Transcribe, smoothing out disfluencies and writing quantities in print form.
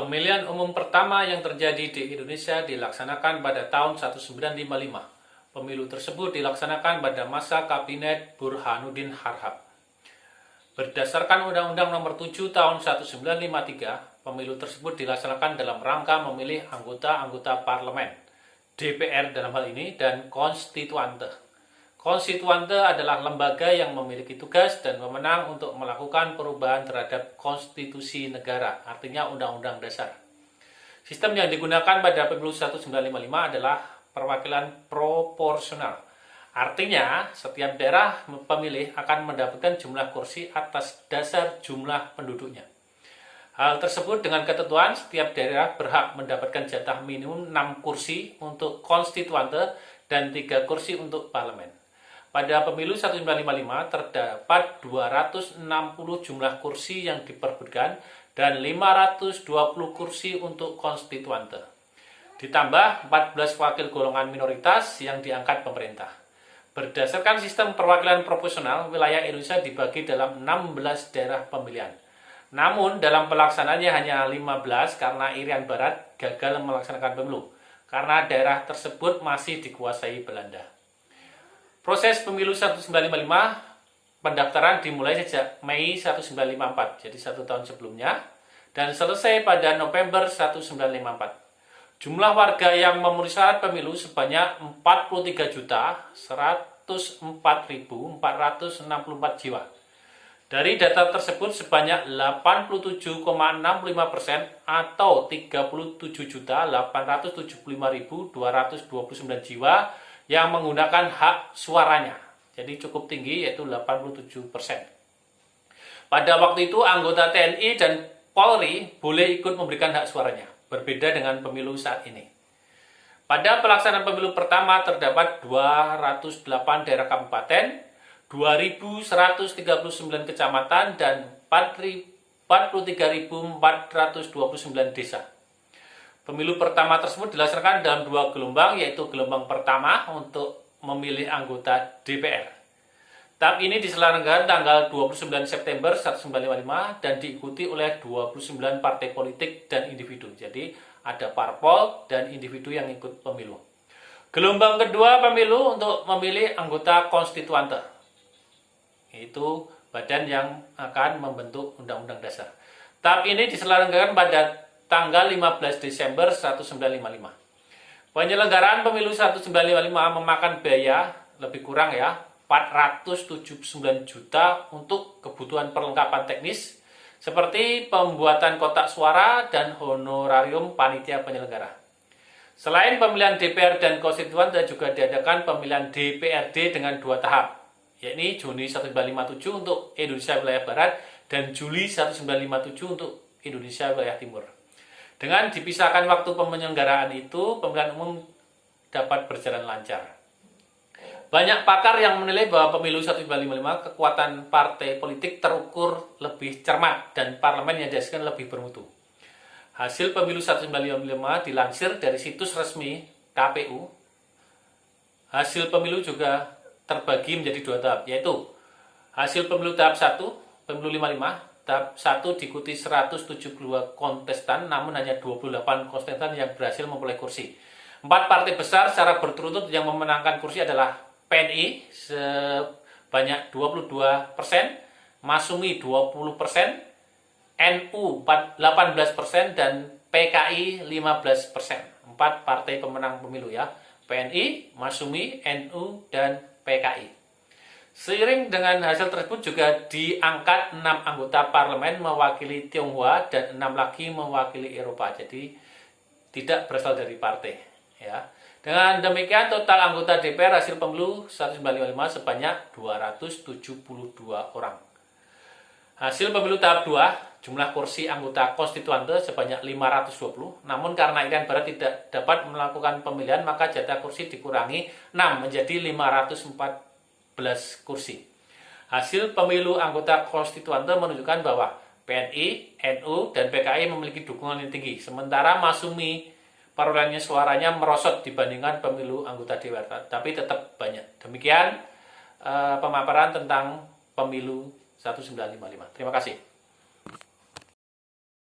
Pemilihan umum pertama yang terjadi di Indonesia dilaksanakan pada tahun 1955. Pemilu tersebut dilaksanakan pada masa Kabinet Burhanuddin Harhab. Berdasarkan Undang-Undang Nomor 7 Tahun 1953, pemilu tersebut dilaksanakan dalam rangka memilih anggota-anggota parlemen, DPR dalam hal ini, dan konstituante. Konstituante adalah lembaga yang memiliki tugas dan wewenang untuk melakukan perubahan terhadap konstitusi negara, artinya undang-undang dasar. Sistem yang digunakan pada pemilu 1955 adalah perwakilan proporsional. Artinya, setiap daerah pemilih akan mendapatkan jumlah kursi atas dasar jumlah penduduknya. Hal tersebut dengan ketentuan setiap daerah berhak mendapatkan jatah minimum 6 kursi untuk konstituante dan 3 kursi untuk parlemen. Pada pemilu 1955 terdapat 260 jumlah kursi yang diperebutkan dan 520 kursi untuk konstituante. Ditambah 14 wakil golongan minoritas yang diangkat pemerintah. Berdasarkan sistem perwakilan proporsional, wilayah Indonesia dibagi dalam 16 daerah pemilihan. Namun dalam pelaksanaannya hanya 15 karena Irian Barat gagal melaksanakan pemilu, karena daerah tersebut masih dikuasai Belanda. Proses pemilu 1955, pendaftaran dimulai sejak Mei 1954, jadi 1 tahun sebelumnya, dan selesai pada November 1954. Jumlah warga yang memenuhi syarat pemilu sebanyak 43.104.464 jiwa. Dari data tersebut sebanyak 87,65% atau 37.875.229 jiwa yang menggunakan hak suaranya. Jadi cukup tinggi, yaitu 87%. Pada waktu itu anggota TNI dan Polri boleh ikut memberikan hak suaranya, berbeda dengan pemilu saat ini. Pada pelaksanaan pemilu pertama terdapat 208 daerah kabupaten, 2.139 kecamatan, dan 43.429 desa. Pemilu pertama tersebut dilaksanakan dalam 2 gelombang, yaitu gelombang pertama untuk memilih anggota DPR. Tahap ini diselenggarakan tanggal 29 September 1955 dan diikuti oleh 29 partai politik dan individu. Jadi ada parpol dan individu yang ikut pemilu. Gelombang kedua pemilu untuk memilih anggota konstituante, yaitu badan yang akan membentuk undang-undang dasar. Tahap ini diselenggarakan pada tanggal 15 Desember 1955. Penyelenggaraan pemilu 1955 memakan biaya lebih kurang 479 juta untuk kebutuhan perlengkapan teknis seperti pembuatan kotak suara dan honorarium panitia penyelenggara. Selain pemilihan DPR dan konstituante juga diadakan pemilihan DPRD dengan 2 tahap, yakni Juni 1957 untuk Indonesia wilayah Barat dan Juli 1957 untuk Indonesia wilayah Timur. Dengan dipisahkan waktu penyelenggaraan itu, pemilihan umum dapat berjalan lancar. Banyak pakar yang menilai bahwa pemilu 1955 kekuatan partai politik terukur lebih cermat dan parlemen yang dihasilkan lebih bermutu. Hasil pemilu 1955 dilansir dari situs resmi KPU. Hasil pemilu juga terbagi menjadi 2 tahap, yaitu hasil pemilu tahap 1, pemilu 55, tahap 1 diikuti 172 kontestan, namun hanya 28 kontestan yang berhasil memperoleh kursi. 4 partai besar secara berturut-turut yang memenangkan kursi adalah PNI sebanyak 22%, Masumi 20%, NU 18%, dan PKI 15%. 4 partai pemenang pemilu PNI, Masumi, NU, dan PKI. Seiring dengan hasil tersebut juga diangkat 6 anggota parlemen mewakili Tionghoa dan 6 lagi mewakili Eropa. Jadi tidak berasal dari partai. Dengan demikian total anggota DPR hasil pemilu 1955 sebanyak 272 orang. Hasil pemilu tahap 2, jumlah kursi anggota konstituante sebanyak 520. Namun karena Irian Barat tidak dapat melakukan pemilihan, maka jatah kursi dikurangi 6 menjadi 514 kursi. Hasil pemilu anggota konstituante menunjukkan bahwa PNI, NU, dan PKI memiliki dukungan yang tinggi, sementara Masumi perolehannya suaranya merosot dibandingkan pemilu anggota DPR, tapi tetap banyak. Demikian pemaparan tentang pemilu 1955. Terima kasih.